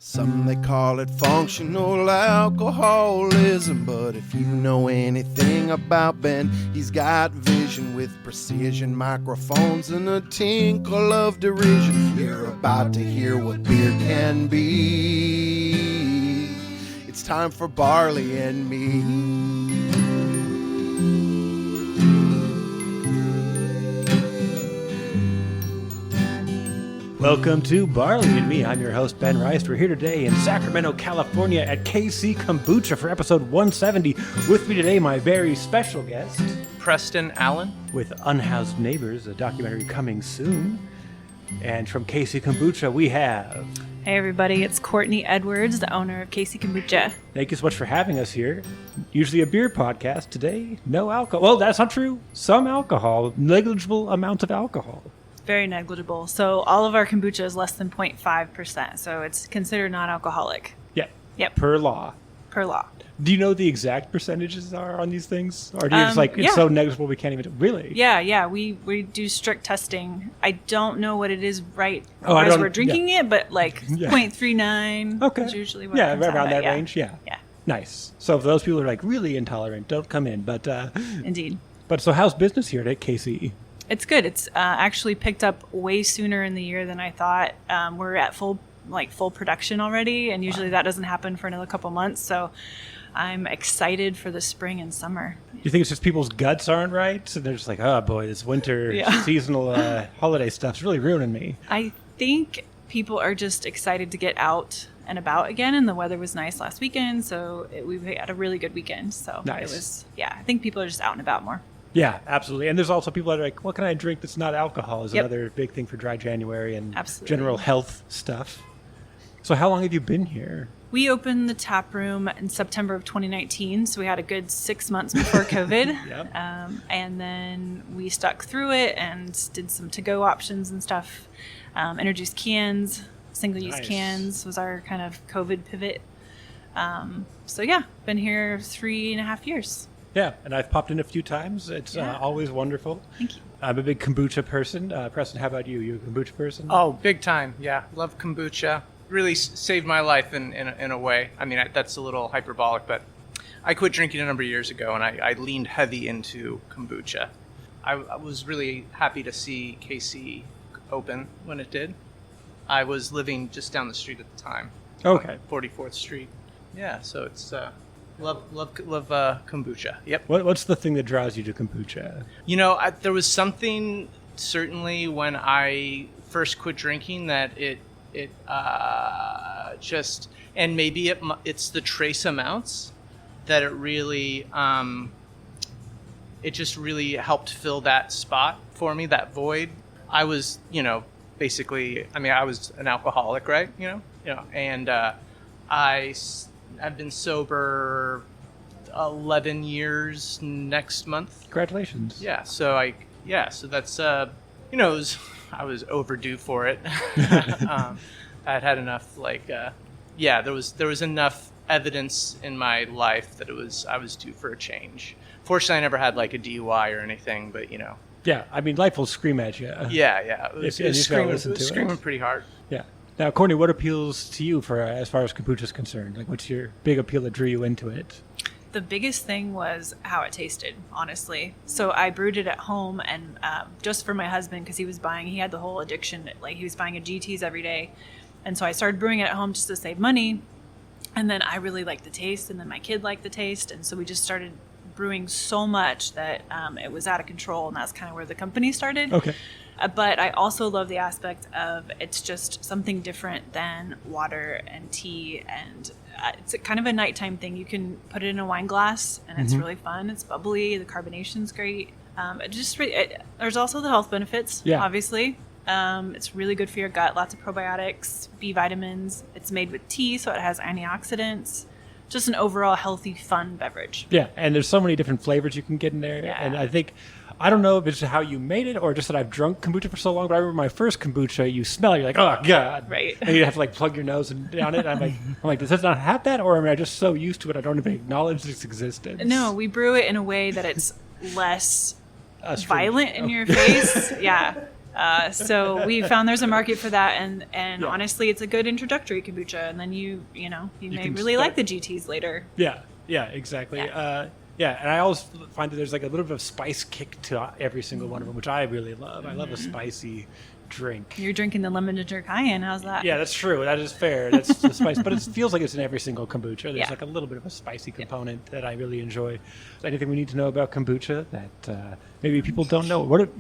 Some they call it functional alcoholism, but if you know anything about Ben, he's got vision with precision, microphones and a tinkle of derision. You're about to hear what beer can be. It's time for Barley and me. Welcome to Barley and Me. I'm your host, Ben Rice. We're here today in Sacramento, California at KC Kombucha for episode 170. With me today, my very special guest, Preston Allen. With Unhoused Neighbors, a documentary coming soon. And from KC Kombucha, we have... Hey everybody, it's Courtney Edwards, the owner of KC Kombucha. Thank you so much for having us here. Usually a beer podcast. Today, no alcohol. Well, that's not true. Some alcohol, negligible amount of alcohol. Very negligible. So all of our kombucha is less than 0.5%. So it's considered non-alcoholic. Yeah. Yep. Per law. Per law. Do you know the exact percentages are on these things? Or do you just it's so negligible we can't even... Really? Yeah. We do strict testing. I don't know what it is as we're drinking it, but 0.39 is usually what comes around that out. range. Yeah. Nice. So for those people who are really intolerant, don't come in. But Indeed. But so how's business here at KC? It's good. It's actually picked up way sooner in the year than I thought. We're at full production already, and usually that doesn't happen for another couple months. So I'm excited for the spring and summer. You think it's just people's guts aren't right? So they're just like, oh boy, this winter seasonal holiday stuff's really ruining me. I think people are just excited to get out and about again, and the weather was nice last weekend, so we had a really good weekend. So nice. It was, I think people are just out and about more. Yeah, absolutely. And there's also people that are like, what can I drink that's not alcohol is another big thing for dry January and general health stuff. So how long have you been here? We opened the tap room in September of 2019, so we had a good 6 months before COVID. And then we stuck through it and did some to-go options and stuff. Introduced cans, single-use cans was our kind of COVID pivot. Been here 3.5 years. Yeah, and I've popped in a few times. It's always wonderful. Thank you. I'm a big kombucha person. Preston, how about you? You a kombucha person? Oh, big time. Yeah, love kombucha. Really saved my life in a way. I mean, that's a little hyperbolic, but I quit drinking a number of years ago, and I leaned heavy into kombucha. I was really happy to see KC open when it did. I was living just down the street at the time. Okay. 44th Street. Yeah, so it's... Love kombucha. Yep. What's the thing that draws you to kombucha? You know, there was something certainly when I first quit drinking that it just, and maybe it's the trace amounts that it really it just really helped fill that spot for me, that void. I was, basically, I was an alcoholic, right? And I've been sober 11 years next month. Congratulations. Yeah. So that's, I was overdue for it. I'd had enough, there was enough evidence in my life that I was due for a change. Fortunately, I never had a DUI or anything, but Yeah, life will scream at you. Yeah. It was screaming pretty hard. Yeah. Now, Courtney, what appeals to you as far as kombucha is concerned? What's your big appeal that drew you into it? The biggest thing was how it tasted, honestly. So I brewed it at home, and just for my husband, because he had the whole addiction. He was buying a GTs every day. And so I started brewing it at home just to save money. And then I really liked the taste, and then my kid liked the taste. And so we just started brewing so much that it was out of control, and that's kind of where the company started. Okay. But I also love the aspect of it's just something different than water and tea, and it's kind of a nighttime thing. You can put it in a wine glass, and it's really fun. It's bubbly. The carbonation's great. There's also the health benefits, obviously. It's really good for your gut. Lots of probiotics, B vitamins. It's made with tea, so it has antioxidants. Just an overall healthy, fun beverage. Yeah, and there's so many different flavors you can get in there. Yeah. And I don't know if it's how you made it or just that I've drunk kombucha for so long, but I remember my first kombucha, you smell it, you're like, oh, God. Right. And you have to plug your nose down it. I'm like, does this not have that? Or am I just so used to it I don't even acknowledge its existence? No, we brew it in a way that it's less violent in your face. Yeah. So we found there's a market for that, and Yeah. honestly, it's a good introductory kombucha, and then you may can really start- like the GTs later. Yeah, exactly. Yeah. And I always find that there's like a little bit of spice kick to every single one of them, which I really love. I love a spicy drink. You're drinking the lemon ginger cayenne. How's that? Yeah, that's true. That is fair. That's the spice, but it feels like it's in every single kombucha. There's Yeah. like a little bit of a spicy component that I really enjoy. Anything we need to know about kombucha that maybe people don't know? What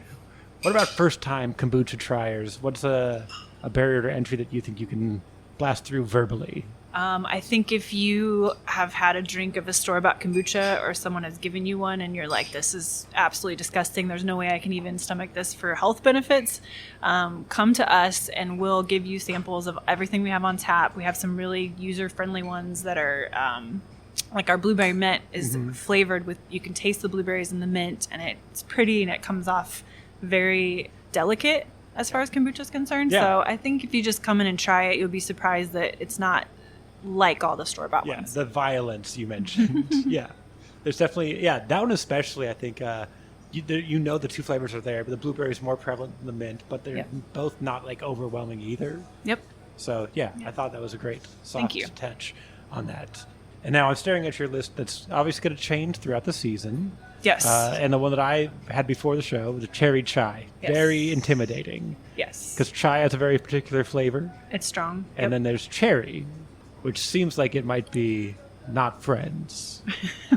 about first-time kombucha triers? What's a barrier to entry that you think you can blast through verbally? I think if you have had a drink of a store-bought kombucha, or someone has given you one and you're like, this is absolutely disgusting, there's no way I can even stomach this for health benefits, come to us and we'll give you samples of everything we have on tap. We have some really user-friendly ones that are like our blueberry mint is flavored with, you can taste the blueberries and the mint, and it's pretty and it comes off very delicate as far as kombucha is concerned. Yeah. So I think if you just come in and try it, you'll be surprised that it's not like all the store-bought Yeah, ones. the violence you mentioned. Yeah, there's definitely that one especially. I think the two flavors are there, but the blueberry is more prevalent than the mint, but they're both not like overwhelming either. Yep. So I thought that was a great Thank soft you. touch on that. And now I'm staring at your list that's obviously going to change throughout the season. Yes. And the one that I had before the show was a cherry chai. Yes. Very intimidating Yes. because chai has a very particular flavor. It's strong. And then there's cherry, which seems like it might be not friends.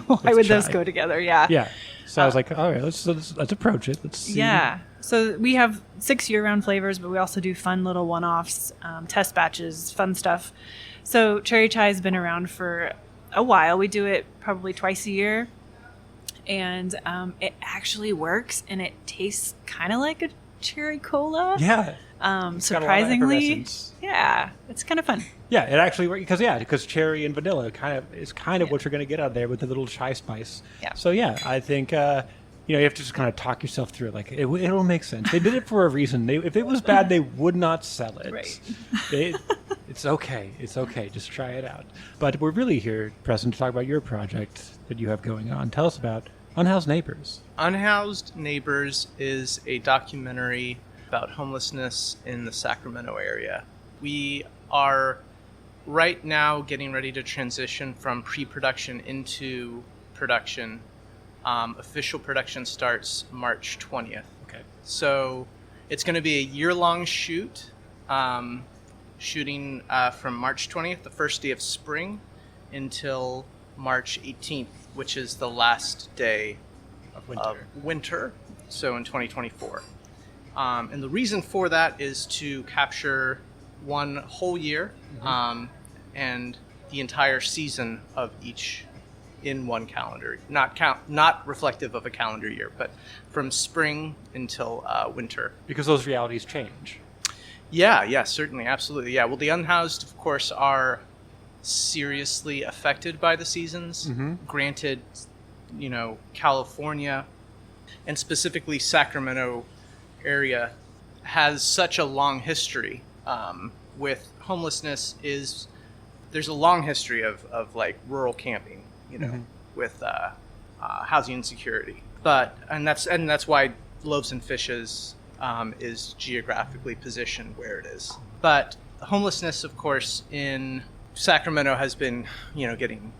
why would those chai. go together? Yeah. Yeah. So I was like, all right, let's approach it. Let's see. Yeah. So we have 6 year-round flavors, but we also do fun little one-offs, test batches, fun stuff. So cherry chai has been around for a while. We do it probably twice a year, and it actually works, and it tastes kind of like a cherry cola. Yeah. Surprisingly, It's got a lot of effervescence. yeah, it's kind of fun. Yeah, it actually works because cherry and vanilla is kind of what you're going to get out of there with the little chai spice. Yeah. So I think you have to just kind of talk yourself through it. Like it'll make sense. They did it for a reason. If it was bad, they would not sell it. Right. It's okay. It's okay. Just try it out. But we're really here, Preston, to talk about your project that you have going on. Tell us about Unhoused Neighbors. Unhoused Neighbors is a documentary about homelessness in the Sacramento area. We are right now getting ready to transition from pre-production into production. Official production starts March 20th. Okay. So it's going to be a year-long shoot, shooting from March 20th, the first day of spring, until March 18th, which is the last day of winter, so in 2024. And the reason for that is to capture one whole year and the entire season of each in one calendar, not reflective of a calendar year, but from spring until winter. Because those realities change. Yeah, certainly, absolutely. Yeah, well, the unhoused, of course, are seriously affected by the seasons. Granted, California and specifically Sacramento area has such a long history with homelessness. There's a long history of like rural camping, with housing insecurity. And that's why Loaves and Fishes is geographically positioned where it is. But homelessness, of course, in Sacramento has been, getting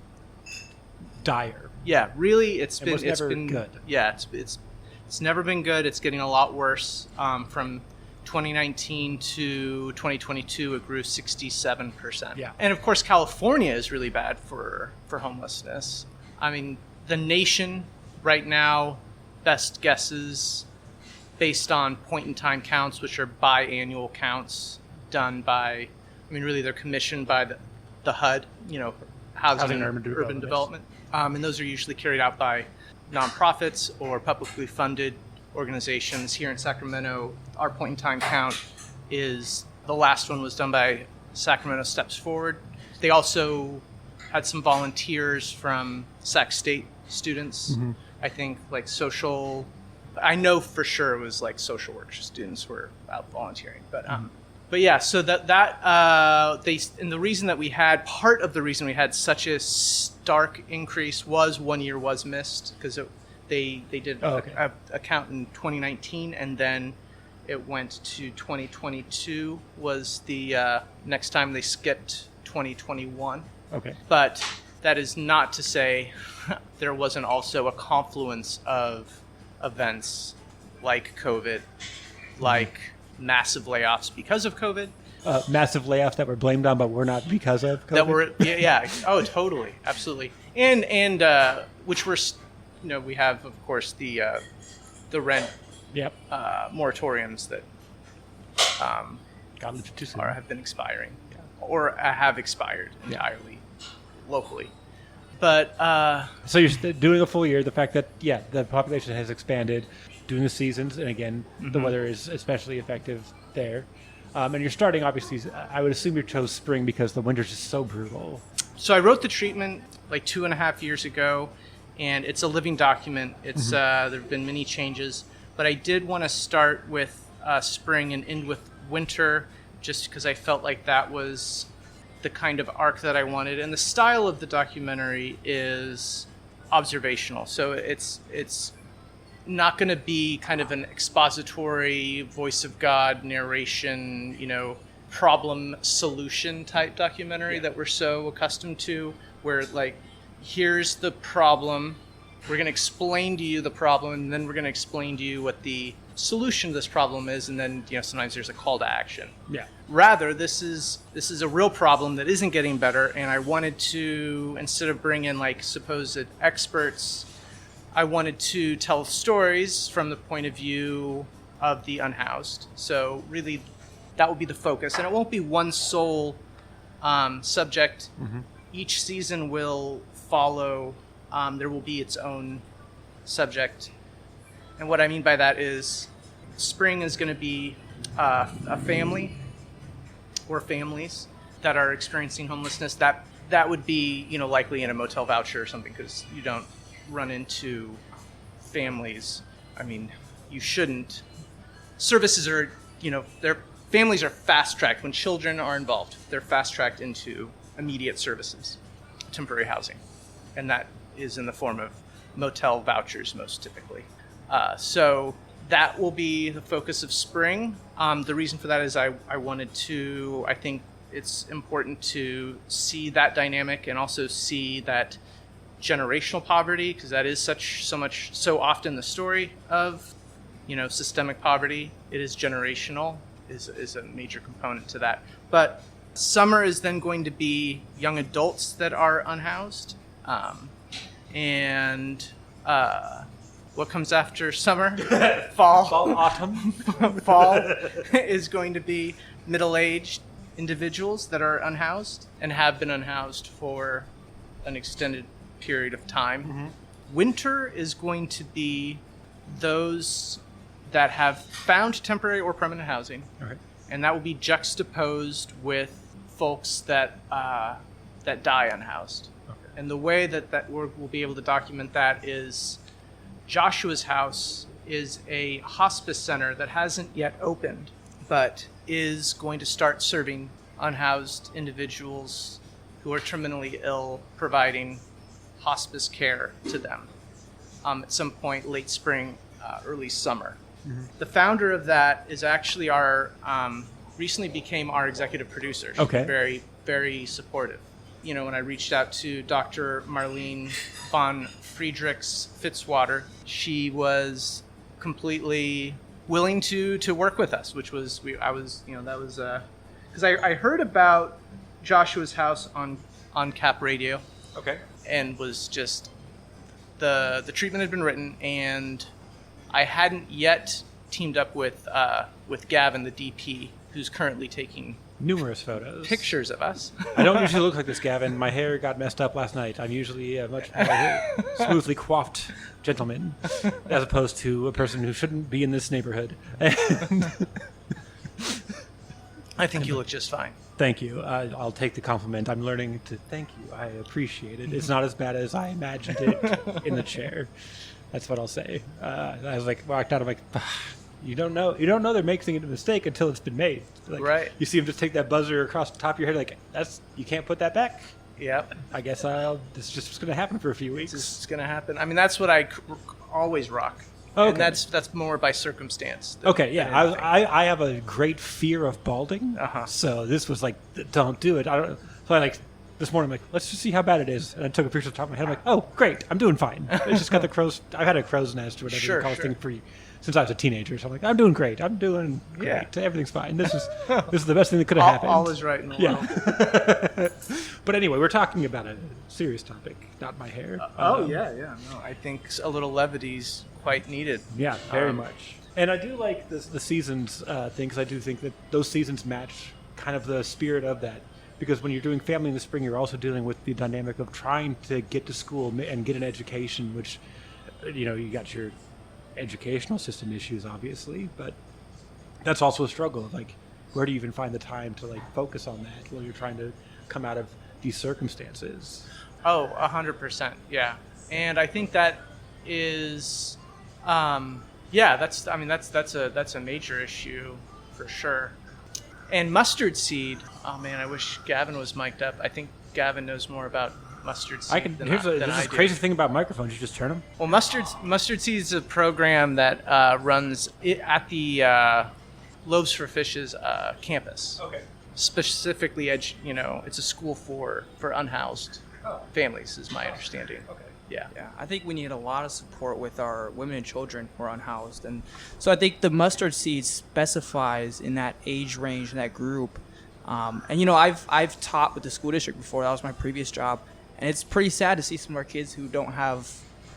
Dire. Yeah, really, it's was never been good. Yeah, it's never been good. It's getting a lot worse. From 2019 to 2022, it grew 67%. Yeah. And of course, California is really bad for homelessness. I mean, the nation right now, best guesses based on point-in-time counts, which are biannual counts done by, really they're commissioned by the HUD, Housing and Urban Development. And those are usually carried out by nonprofits or publicly funded organizations. Here in Sacramento, our point-in-time count is, the last one was done by Sacramento Steps Forward. They also had some volunteers from Sac State students. I think I know for sure it was like social work students were out volunteering, but yeah, so and the reason that part of the reason we had such a stark increase was 1 year was missed because they did a count in 2019, and then it went to 2022 was the next time they skipped 2021. Okay. But that is not to say there wasn't also a confluence of events like COVID, like massive layoffs because of COVID. Massive layoffs that were blamed on, but were not because of COVID. That were, yeah. Oh, totally. Absolutely. And which were, we have, of course, the rent Yep. moratoriums that Got lifted too soon. have been expiring or have expired entirely locally. But So you're doing a full year. The fact that the population has expanded, doing the seasons, and again the weather is especially effective there. And you're starting, obviously. I would assume you chose spring because the winter's just so brutal. so I wrote the treatment like 2.5 years ago, and it's a living document. It's there have been many changes, but I did want to start with spring and end with winter, just because I felt like that was the kind of arc that I wanted. And the style of the documentary is observational, so it's not going to be kind of an expository voice of God narration, problem solution type documentary that we're so accustomed to, where like, here's the problem, we're going to explain to you the problem, and then we're going to explain to you what the solution to this problem is, and then sometimes there's a call to action. Yeah. Rather, this is a real problem that isn't getting better, and I wanted to, instead of bring in like supposed experts, I wanted to tell stories from the point of view of the unhoused. So really, that will be the focus, and it won't be one sole subject. Each season will follow. There will be its own subject, and what I mean by that is, spring is going to be a family or families that are experiencing homelessness. That would be likely in a motel voucher or something, because you don't run into families. I mean, you shouldn't. Services are, their families are fast-tracked. When children are involved, they're fast-tracked into immediate services, temporary housing. And that is in the form of motel vouchers most typically. So that will be the focus of spring. The reason for that is I think it's important to see that dynamic and also see that generational poverty, because that is so often the story of systemic poverty. It is generational, is a major component to that. But summer is then going to be young adults that are unhoused, and what comes after summer? Fall, autumn. Fall is going to be middle-aged individuals that are unhoused and have been unhoused for an extended period of time. Winter is going to be those that have found temporary or permanent housing, and that will be juxtaposed with folks that die unhoused. And the way that we'll be able to document that is, Joshua's house is a hospice center that hasn't yet opened, but is going to start serving unhoused individuals who are terminally ill, providing hospice care to them at some point late spring, early summer. The founder of that is actually recently became our executive producer. She's very, very supportive. When I reached out to Dr. Marlene von Friedrichs Fitzwater, she was completely willing to work with us, which was, because I heard about Joshua's house on Cap Radio. And was just, the treatment had been written, and I hadn't yet teamed up with Gavin, the DP, who's currently taking Numerous photos. pictures of us. I don't usually look like this, Gavin. My hair got messed up last night. I'm usually a much more smoothly coiffed gentleman, as opposed to a person who shouldn't be in this neighborhood. I think you look just fine. Thank you. I'll take the compliment. I'm learning to thank you. I appreciate it. It's not as bad as I imagined it in the chair. That's what I'll say. I was walked out. I'm like, you don't know they're making a mistake until it's been made. Right. You see them just take that buzzer across the top of your head. You can't put that back. Yep. I guess this is just going to happen for a few weeks. It's going to happen. I mean, that's what I always rock. Okay. And that's more by circumstance. Okay, yeah. than anything. I have a great fear of balding, so this was like, don't do it. I don't. So I like this morning, I'm like, let's just see how bad it is. And I took a picture of the top of my head. I'm like, oh, great, I'm doing fine. It's just got the crow's. I've had a crow's nest or whatever you call thing since I was a teenager. So I'm like, I'm doing great. I'm doing great. Yeah. Everything's fine. This is the best thing that could have happened. All is right in the world. But anyway, we're talking about a serious topic, not my hair. No, I think a little levity's quite needed. Yeah, very much. And I do like the seasons thing, because I do think that those seasons match kind of the spirit of that. Because when you're doing family in the spring, you're also dealing with the dynamic of trying to get to school and get an education, which, you got your educational system issues, obviously, but that's also a struggle. Like, where do you even find the time to focus on that when you're trying to come out of these circumstances? Oh, 100%. Yeah. And I think that is, that's a major issue for sure. And mustard seed. Oh man, I wish Gavin was mic'd up. I think Gavin knows more about mustard seed than Here's I this do. crazy thing about microphones. You just turn them. Well, mustard seed is a program that runs at the Loaves for Fish's campus. Okay. Specifically, it's a school for unhoused families, is my understanding. Okay. Yeah. I think we need a lot of support with our women and children who are unhoused. And so I think the mustard seed specifies in that age range, in that group. I've taught with the school district before. That was my previous job. And it's pretty sad to see some of our kids who don't have,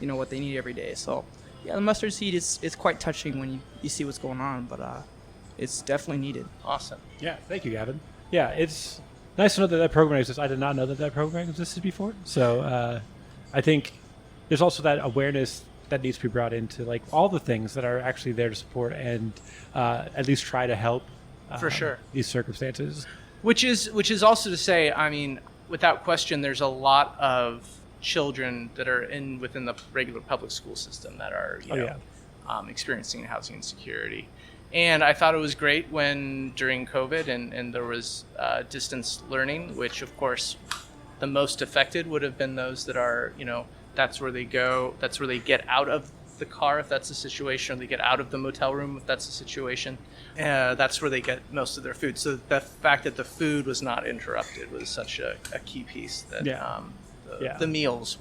what they need every day. So, yeah, the mustard seed it's quite touching when you see what's going on. But it's definitely needed. Awesome. Yeah, thank you, Gavin. Yeah, it's nice to know that program exists. I did not know that program existed before. So I think there's also that awareness that needs to be brought into all the things that are actually there to support and at least try to help For sure. these circumstances. Which is also to say, I mean, without question, there's a lot of children that are within the regular public school system that are experiencing housing insecurity. And I thought it was great when during COVID and there was distance learning, which of course the most affected would have been those that are, that's where they go, that's where they get out of the car if that's the situation, or they get out of the motel room if that's the situation. That's where they get most of their food. So the fact that the food was not interrupted was such a key piece that the meals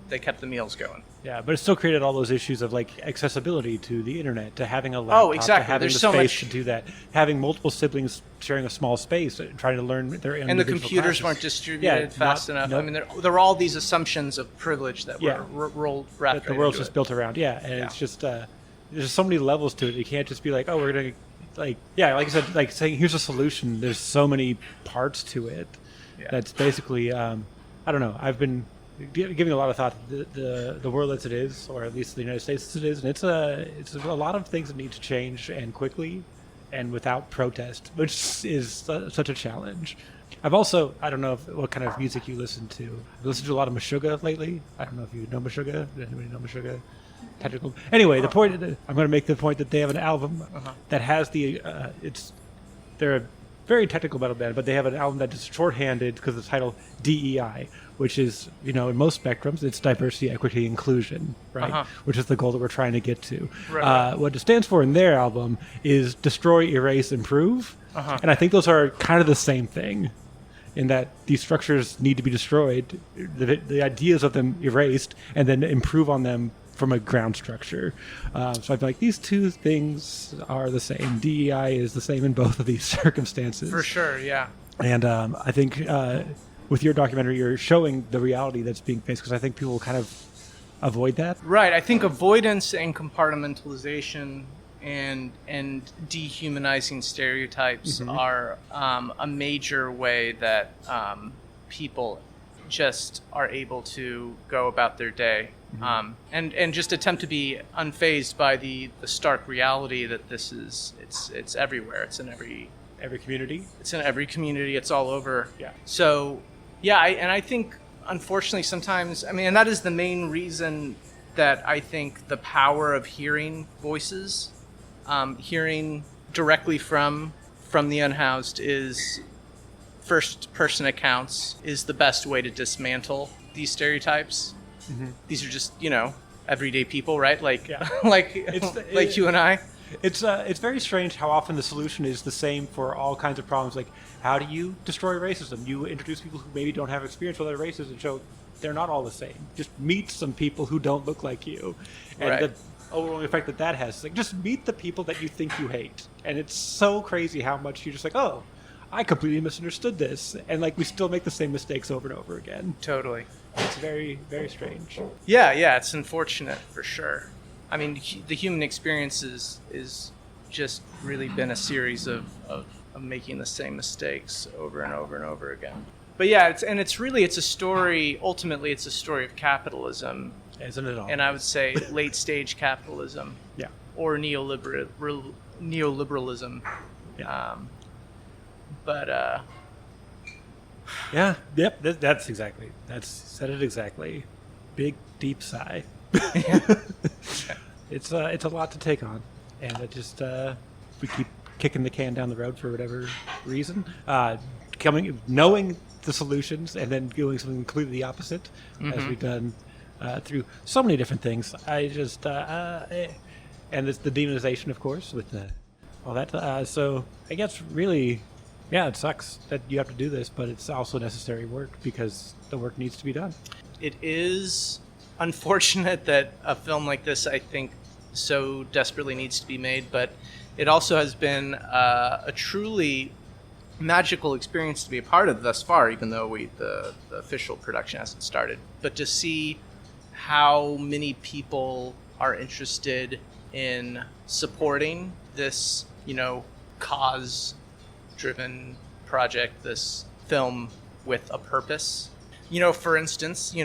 they kept the meals going. Yeah, but it still created all those issues of accessibility to the internet, to having a laptop, exactly. to having There's the so space much to do that, having multiple siblings sharing a small space, trying to learn their individual and the computers classes. weren't distributed fast enough. Nope. I mean, there were all these assumptions of privilege that were rolled wrapped that the right world's into just it. built around. Yeah, and it's just there's just so many levels to it. You can't just be like, oh, we're gonna like I said, saying here's a solution. There's so many parts to it. Yeah. That's basically I don't know. I've been giving a lot of thought to the world as it is, or at least the United States as it is, and it's a lot of things that need to change and quickly and without protest, which is such a challenge. I've also, I don't know what kind of music you listen to. I've listened to a lot of Meshuggah lately. I don't know if you know Meshuggah. Does anybody know Meshuggah? Technical. Anyway, the point I'm going to make the point that they have an album that has they're a very technical metal band, but they have an album that is shorthanded because of the title DEI, which is, in most spectrums, it's diversity, equity, inclusion, right? Which is the goal that we're trying to get to. Right. What it stands for in their album is destroy, erase, improve. And I think those are kind of the same thing, in that these structures need to be destroyed, the ideas of them erased, and then improve on them from a ground structure. So I feel like these two things are the same. DEI is the same in both of these circumstances. For sure, yeah. And I think with your documentary, you're showing the reality that's being faced, because I think people kind of avoid that. Right. I think avoidance and compartmentalization and dehumanizing stereotypes are a major way that people just are able to go about their day. And just attempt to be unfazed by the stark reality that it's everywhere. It's in every community. It's in every community. It's all over. Yeah. So, I think unfortunately sometimes, and that is the main reason that I think the power of hearing voices, hearing directly from the unhoused is first person accounts is the best way to dismantle these stereotypes. These are just, everyday people, right? Like, Yeah. like you and I. It's very strange how often the solution is the same for all kinds of problems. Like, how do you destroy racism? You introduce people who maybe don't have experience with other races and show they're not all the same. Just meet some people who don't look like you. And Right. the overall effect that has is like, just meet the people that you think you hate. And it's so crazy how much you're just like, oh, I completely misunderstood this. And like, we still make the same mistakes over and over again. Totally. It's very, very strange. Yeah, it's unfortunate for sure. I mean, the human experience is just really been a series of making the same mistakes over and over and over again. But yeah, it's a story. Ultimately, it's a story of capitalism, Isn't it all? and I would say late stage capitalism Yeah. or neoliberalism. Yeah. But Yeah. Yep. That's said it exactly. Big deep sigh. It's a lot to take on, and it just we keep kicking the can down the road for whatever reason. Knowing the solutions and then doing something completely the opposite, as we've done through so many different things. I just and it's the demonization, of course, with all that. So I guess really. Yeah, it sucks that you have to do this, but it's also necessary work because the work needs to be done. it is unfortunate that a film like this, I think, so desperately needs to be made, but it also has been a truly magical experience to be a part of thus far, even though the official production hasn't started. But to see how many people are interested in supporting this, cause-driven project, this film with a purpose. For instance, you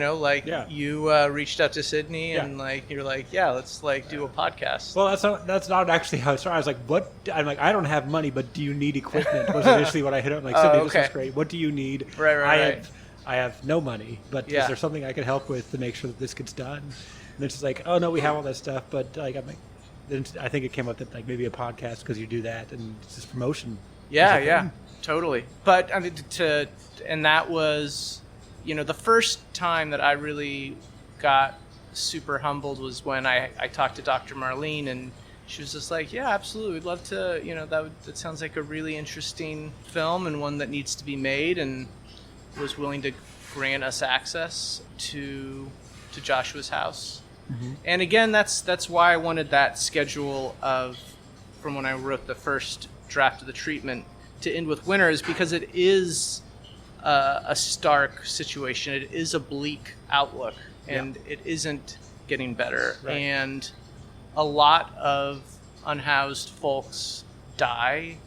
reached out to Sydney and you're like, yeah, let's do a podcast. Well, that's not actually how it started. I was like, what? I'm like, I don't have money, but do you need equipment? Was initially what I hit up. Like, Sydney, okay. This is great. What do you need? Right. I have no money, but is there something I can help with to make sure that this gets done? And it's just like, oh no, we have all that stuff, but then I think it came up that maybe a podcast because you do that and it's just promotion. Yeah, totally. But I mean, and that was, the first time that I really got super humbled was when I talked to Dr. Marlene, and she was just like, yeah, absolutely, we'd love to, that sounds like a really interesting film and one that needs to be made, and was willing to grant us access to Joshua's house. Mm-hmm. And again, that's why I wanted that schedule from when I wrote the first draft of the treatment to end with winter, is because it is a stark situation. It is a bleak outlook, and it isn't getting better. Right. And a lot of unhoused folks die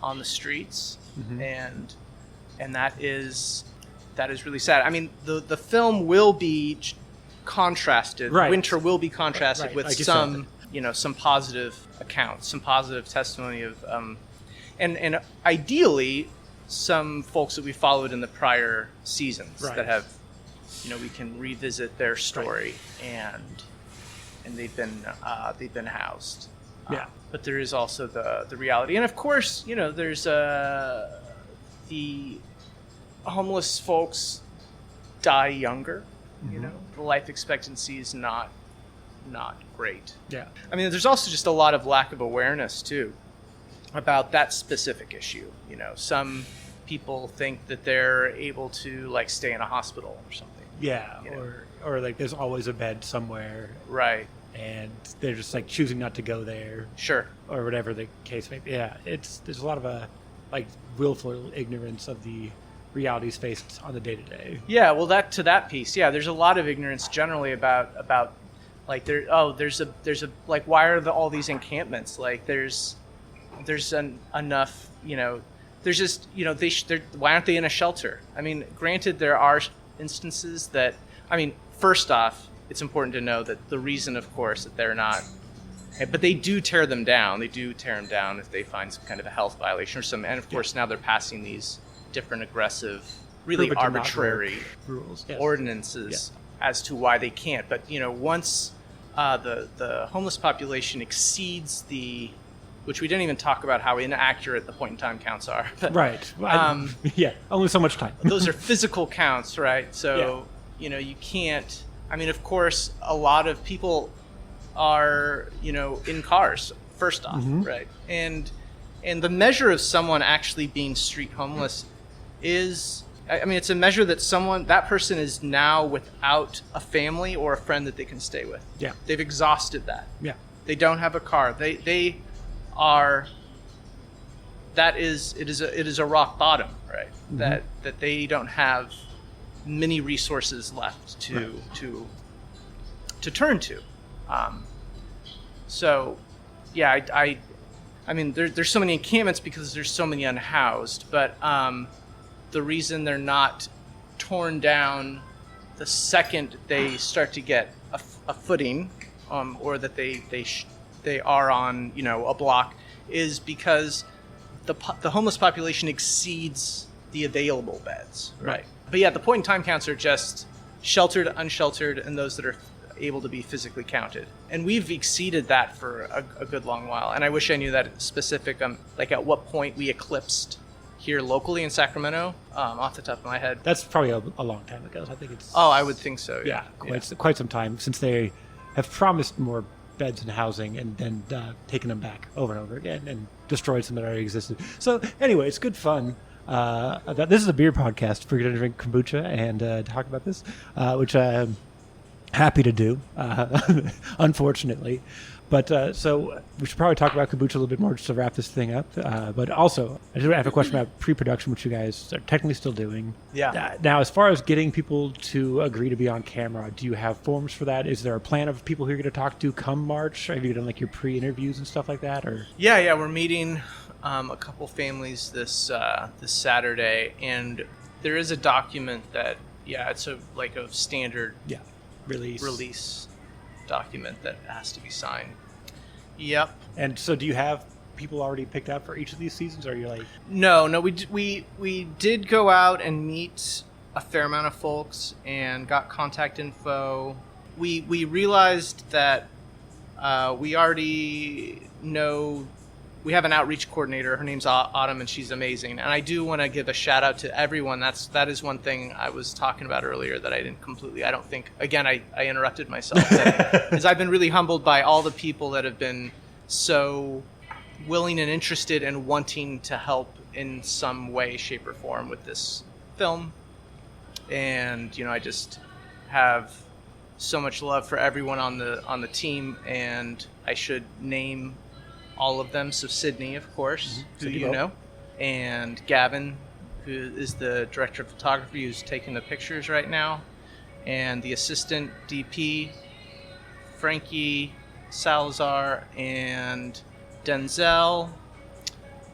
on the streets, and that is really sad. I mean, the film will be contrasted. Right. Winter will be contrasted with like some positive accounts, some positive testimony of, and ideally some folks that we followed in the prior seasons that have, we can revisit their story and they've been housed. Yeah. But there is also the reality, and of course, there's the homeless folks die younger. The life expectancy is not great. Yeah. I mean, there's also just a lot of lack of awareness too about that specific issue. Some people think that they're able to stay in a hospital or something. Yeah, or there's always a bed somewhere. Right. And they're just choosing not to go there. Sure. Or whatever the case may be. Yeah, there's a lot of willful ignorance of the realities faced on the day-to-day. Yeah, well, to that piece, there's a lot of ignorance generally about why are all these encampments? There's enough, there's just, why aren't they in a shelter? I mean, granted, there are instances that, first off, it's important to know that the reason, of course, that they're not, but they do tear them down. They do tear them down if they find some kind of a health violation or something. And of course, now they're passing these different aggressive, really arbitrary rules, ordinances as to why they can't. But once the homeless population exceeds which we didn't even talk about how inaccurate the point in time counts are. But, right. Well, only so much time. Those are physical counts, right? So you can't. I mean, of course, a lot of people are, in cars, first off, right? And the measure of someone actually being street homeless is, I mean, it's a measure that that person is now without a family or a friend that they can stay with. Yeah. They've exhausted that. Yeah. They don't have a car. They are, it is a rock bottom, right? That they don't have many resources left to turn to. So, yeah, I mean, there's so many encampments because there's so many unhoused, but the reason they're not torn down the second they start to get a footing, or that they are on, a block, is because the homeless population exceeds the available beds, right? But yeah, the point in time counts are just sheltered, unsheltered, and those that are able to be physically counted. And we've exceeded that for a good long while. And I wish I knew that specific, like at what point we eclipsed here locally in Sacramento, off the top of my head. That's probably a long time ago. I think it's... Oh, I would think so, yeah. Quite some time, since they have promised more beds and housing and then taken them back over and over again and destroyed some that already existed. So anyway, it's good fun. This is a beer podcast. If we're going to drink kombucha and talk about this, which I'm happy to do, unfortunately. But so we should probably talk about kombucha a little bit more just to wrap this thing up. But also, I do have a question about pre-production, which you guys are technically still doing. Yeah. Now, as far as getting people to agree to be on camera, do you have forms for that? Is there a plan of people who you're going to talk to come March? Have you done like your pre-interviews and stuff like that? Or Yeah, we're meeting a couple families this Saturday, and there is a document that it's a standard release document that has to be signed. Yep. And so, do you have people already picked out for each of these seasons, or are you like? No. We did go out and meet a fair amount of folks and got contact info. We realized that we already know. We have an outreach coordinator. Her name's Autumn, and she's amazing. And I do want to give a shout out to everyone. That is one thing I was talking about earlier that I didn't completely. I don't think. Again, I interrupted myself. Because I've been really humbled by all the people that have been so willing and interested and wanting to help in some way, shape, or form with this film. And I just have so much love for everyone on the team, and I should name all of them. So Sydney, of course, who you know, and Gavin, who is the director of photography, who's taking the pictures right now, and the assistant DP, Frankie, Salazar, and Denzel,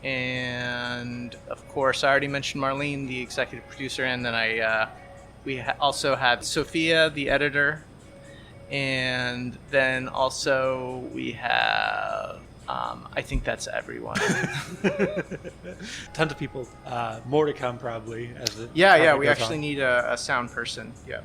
and of course I already mentioned Marlene, the executive producer, and then we also have Sophia, the editor, and then also we have I think that's everyone. Tons of people. More to come, probably. We actually need a sound person. Yeah.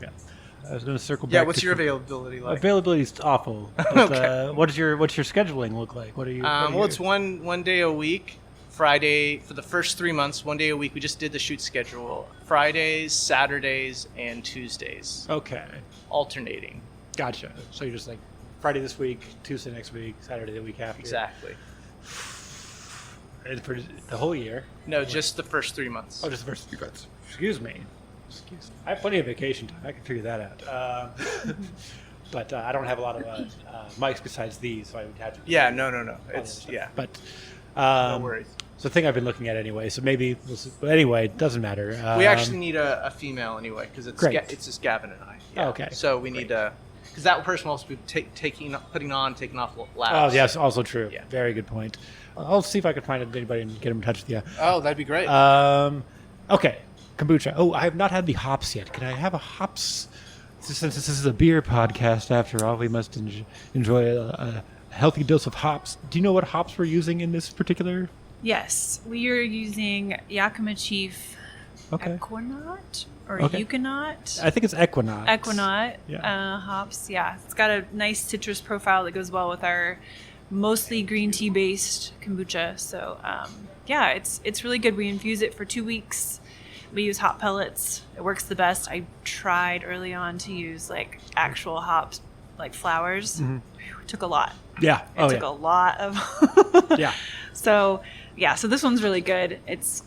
I was going to circle back. Yeah, what's your availability like? Availability is awful. But, Okay. What's your scheduling look like? What are you? Well, it's one day a week. Friday for the first 3 months. 1 day a week. We just did the shoot schedule. Fridays, Saturdays, and Tuesdays. Okay. Alternating. Gotcha. So you're just like Friday this week, Tuesday next week, Saturday the week after. Exactly. And for the whole year? No, just the first 3 months. Oh, just the first 3 months. Excuse me. I have plenty of vacation time. I can figure that out. But I don't have a lot of mics besides these, so I would have to. Yeah, no. It's But no worries. It's the thing I've been looking at anyway. So maybe we'll see. But anyway, it doesn't matter. We actually need a female anyway because it's just Gavin and I. Yeah. Oh, okay. So we need because that person will also be taking off labs. Oh, yes, also true. Yeah. Very good point. I'll see if I can find anybody and get them in touch with you. Oh, that'd be great. Okay, kombucha. Oh, I have not had the hops yet. Can I have a hops? Since this is a beer podcast, after all, we must enjoy a healthy dose of hops. Do you know what hops we're using in this particular? Yes, we are using Yakima Chief Equinaut or Euconaut. I think it's Equinaut. Equinaut Yeah. hops. Yeah, it's got a nice citrus profile that goes well with our mostly green tea based kombucha. So it's really good. We infuse it for 2 weeks. We use hot pellets. It works the best. I tried early on to use like actual hops, like flowers. It took a lot. Yeah. It took a lot of. Yeah. So yeah, so this one's really good. It's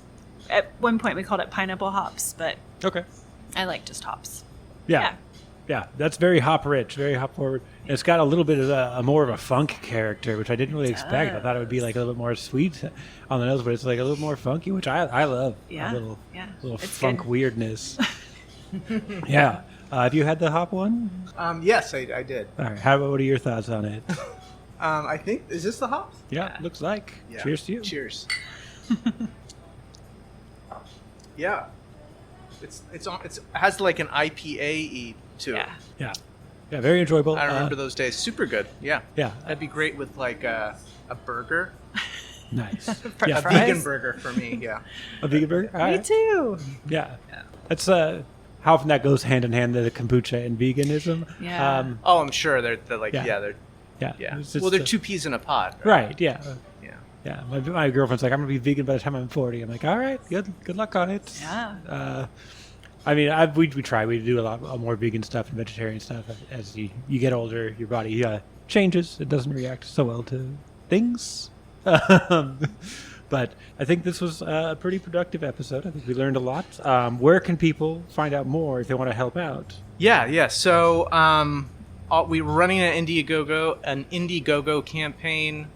at one point we called it pineapple hops, but Okay. I like just hops. Yeah. Yeah, that's very hop rich, very hop forward. And it's got a little bit of a more of a funk character, which I didn't really expect. I thought it would be like a little bit more sweet on the nose, but it's like a little more funky, which I love. Yeah, A little it's funk good. weirdness. Yeah. Have you had the hop one? Yes, I did. All right. What are your thoughts on it? I think, is this the hops? Yeah, looks like. Yeah. Cheers to you. Cheers. Yeah. It has like an IPA-y to it. Yeah. Yeah, very enjoyable. I remember those days. Super good. Yeah. Yeah. That'd be great with like a burger. Nice. Fr- Yeah, A fries? vegan burger for me, yeah. a vegan burger? All Me right. too. Yeah. That's how often that goes hand in hand, the kombucha and veganism. Yeah. Oh, I'm sure they're like, Yeah. yeah, they're, Yeah. yeah. It's just Well, they're two peas in a pod. Right, yeah. Yeah. Yeah. My girlfriend's like, I'm going to be vegan by the time I'm 40. I'm like, all right, good luck on it. Yeah. I mean, we try. We do a lot more vegan stuff and vegetarian stuff. As you get older, your body changes. It doesn't react so well to things. But I think this was a pretty productive episode. I think we learned a lot. Where can people find out more if they want to help out? Yeah. So we're running an Indiegogo campaign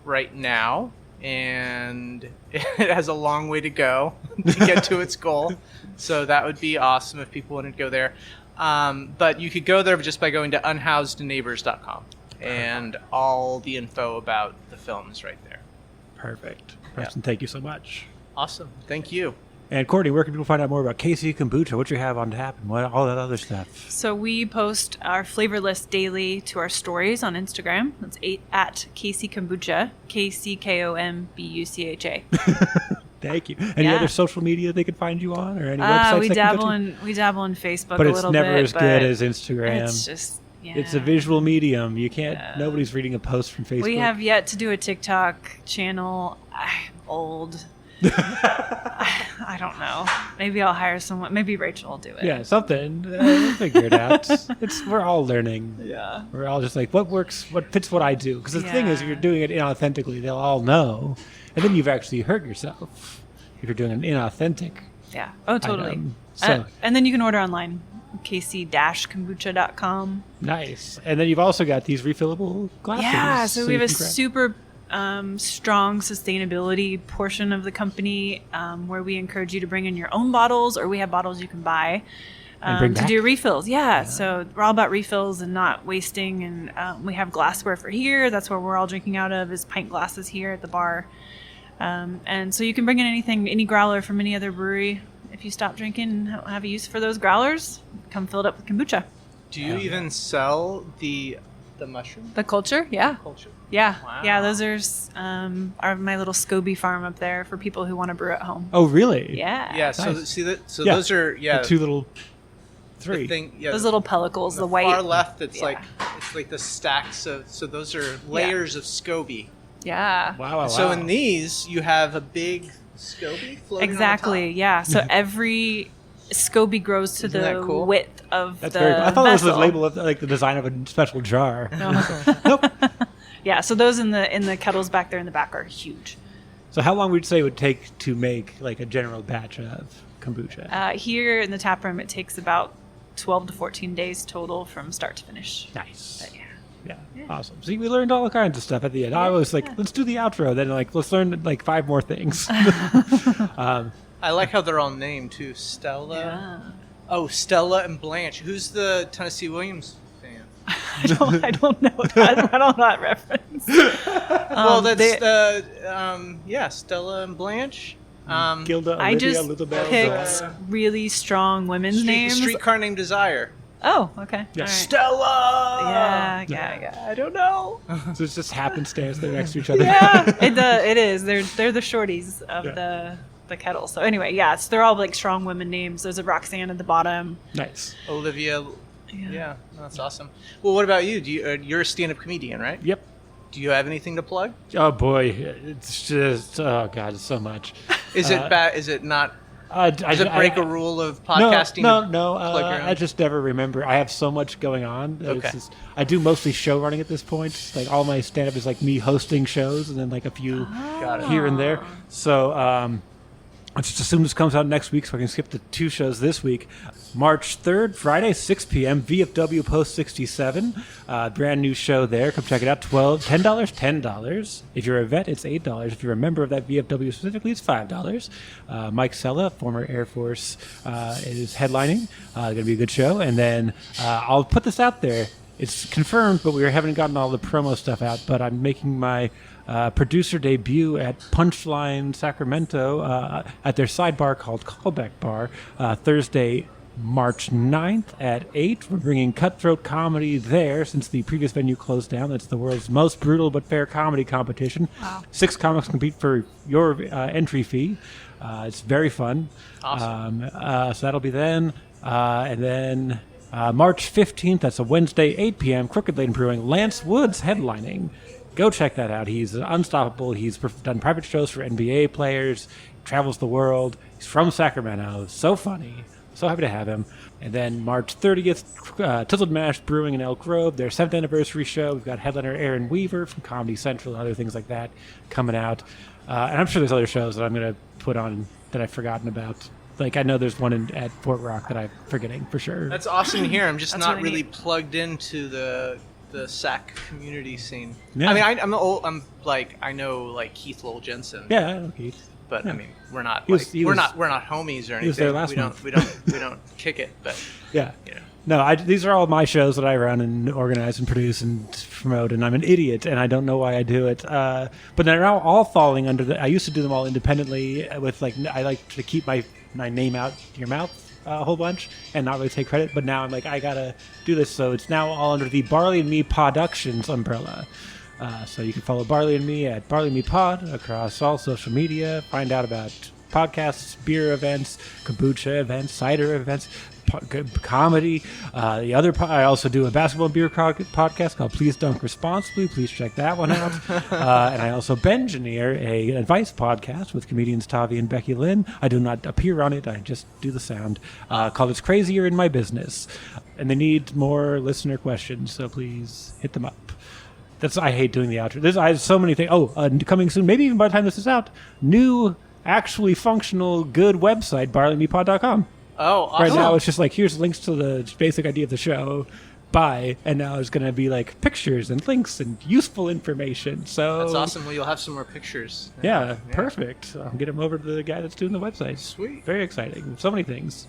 right now, and it has a long way to go to get to its goal. So that would be awesome if people wanted to go there. But you could go there just by going to unhousedneighbors.com, and all the info about the film is right there. Perfect. Preston, thank you so much. Awesome. Thank you. And Courtney, where can people find out more about KC Kombucha, what you have on tap, and all that other stuff? So we post our flavor list daily to our stories on Instagram. That's at KC Kombucha, KCKOMBUCHA. Thank you. Any Yeah. other social media they can find you on, or any websites? We they can go dabble to? we dabble in Facebook But a it's little never bit, as but good as Instagram. It's just It's a visual medium. You can't. Nobody's reading a post from Facebook. We have yet to do a TikTok channel. I'm old. I don't know. Maybe I'll hire someone. Maybe Rachel will do it. Yeah, something. We'll figure it out. We're all learning. Yeah. We're all just like, what works, what fits what I do. Because the thing is, if Yeah. you're doing it inauthentically, they'll all know. And then you've actually hurt yourself if you're doing an inauthentic Yeah. Oh, totally. item. So And then you can order online. KC-Kombucha.com. nice. And then you've also got these refillable glasses. Yeah, so we you have a can grab- super strong sustainability portion of the company where we encourage you to bring in your own bottles, or we have bottles you can buy And bring to back. do refills. Yeah, so we're all about refills and not wasting. And we have glassware for here. That's where we're all drinking out of, is pint glasses here at the bar. And so you can bring in anything, any growler from any other brewery. If you stop drinking and have a use for those growlers, come filled up with kombucha. Do you even sell the mushroom The culture, yeah. culture? Yeah, Wow. yeah. Those are my little SCOBY farm up there for people who want to brew at home. Oh, really? Yeah, Yeah. So Nice. see that. So Yeah. those are The two little the three. thing. Yeah. those little pellicles, the white. far left. It's yeah. like the stacks of. So those are layers of SCOBY. Yeah, Wow. So in these, you have a big SCOBY floating exactly. on Yeah, so every SCOBY grows to Isn't that the cool? width of That's the very cool. I thought it was the vessel. label of like the design of a special jar. No. Yeah, so those in the kettles back there in the back are huge. So how long would you say it would take to make like a general batch of kombucha? Here in the tap room, it takes about 12 to 14 days total from start to finish. Nice. But yeah. Yeah, awesome. See, we learned all kinds of stuff at the end. I was like, let's do the outro. Then like, let's learn like 5 more things. top. I like how they're all named too. Stella. Yeah. Oh, Stella and Blanche. Who's the Tennessee Williams fan? I don't know that. I don't know that reference. Well, that's they- Stella and Blanche. Gilda, I Olivia, just Elizabeth, picked really strong women's names. Streetcar named Desire. Oh, okay. Yeah. All right. Stella. Yeah. I don't know. So it's just happenstance. They're next to each other. Yeah, it is. They're the shorties of Yeah. the kettle. So anyway, yeah, so they're all like strong women names. There's a Roxanne at the bottom. Nice. Olivia. Yeah, that's awesome. Well, what about you? You're a stand-up comedian, right? Yep. Do you have anything to plug? Oh boy, it's just God, it's so much. Is it bad? Is it not Does it break a rule of podcasting? No. Plug your own? I just never remember. I have so much going on. That Okay. it's just, I do mostly show running at this point. Like all my stand-up is like me hosting shows, and then like a few Got it. here and there. So I just assume this comes out next week, so I can skip the 2 shows this week. March 3rd, Friday, 6 p.m., VFW Post 67. Brand new show there. Come check it out. $10, $10. If you're a vet, it's $8. If you're a member of that VFW specifically, it's $5. Mike Sella, former Air Force, is headlining. Going to be a good show. And then I'll put this out there. It's confirmed, but we haven't gotten all the promo stuff out. But I'm making my producer debut at Punchline Sacramento at their sidebar called Callback Bar Thursday, March 9th at 8. We're bringing cutthroat comedy there since the previous venue closed down. It's the world's most brutal but fair comedy competition. Wow. 6 comics compete for your entry fee. It's very fun. Awesome. So that'll be then. And then March 15th, that's a Wednesday, 8 p.m., Crooked Lane Brewing, Lance Woods headlining. Go check that out. He's unstoppable. He's done private shows for NBA players, travels the world. He's from Sacramento. So funny. So happy to have him. And then March 30th, Tizzled Mash Brewing in Elk Grove, their 7th anniversary show. We've got headliner Aaron Weaver from Comedy Central and other things like that coming out. And I'm sure there's other shows that I'm going to put on that I've forgotten about. Like, I know there's one at Fort Rock that I'm forgetting for sure. That's awesome to hear. I'm just That's not really really neat. plugged into the Sac community scene. Yeah. I mean, I know like Keith Lowell Jensen. Yeah, I know Keith. But I mean, we're not He was- we're not homies or anything. was there last we month. don't kick it. But Yeah. you know. No, these are all my shows that I run and organize and produce and promote, and I'm an idiot, and I don't know why I do it. But they're now all falling under the... I used to do them all independently with, like, I like to keep my name out your mouth a whole bunch and not really take credit, but now I'm like, I gotta do this, so it's now all under the Barley and Me Pod-uctions umbrella. So you can follow Barley and Me at Barley and Me Pod across all social media, find out about podcasts, beer events, kombucha events, cider events, comedy. I also do a basketball and beer podcast called Please Dunk Responsibly. Please check that one out. And I also engineer an advice podcast with comedians Tavi and Becky Lynn. I do not appear on it. I just do the sound called It's Crazier in My Business. And they need more listener questions, so please hit them up. I hate doing the outro. I have so many things. Coming soon, maybe even by the time this is out, new, actually functional, good website, barleymepod.com. Oh, awesome. Right now, it's just like, here's links to the basic idea of the show. Bye. And now it's going to be like pictures and links and useful information. So That's awesome. Well, you'll have some more pictures. Yeah, perfect. I'll get them over to the guy that's doing the website. Sweet. Very exciting. So many things.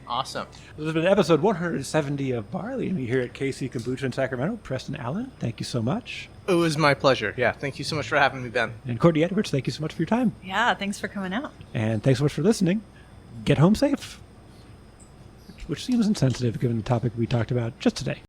Awesome. This has been episode 170 of Barley, and we here at KC Kombucha in Sacramento. Preston Allen, thank you so much. It was my pleasure. Yeah. Thank you so much for having me, Ben. And Courtney Edwards, thank you so much for your time. Yeah, thanks for coming out. And thanks so much for listening. Get home safe. Which seems insensitive given the topic we talked about just today.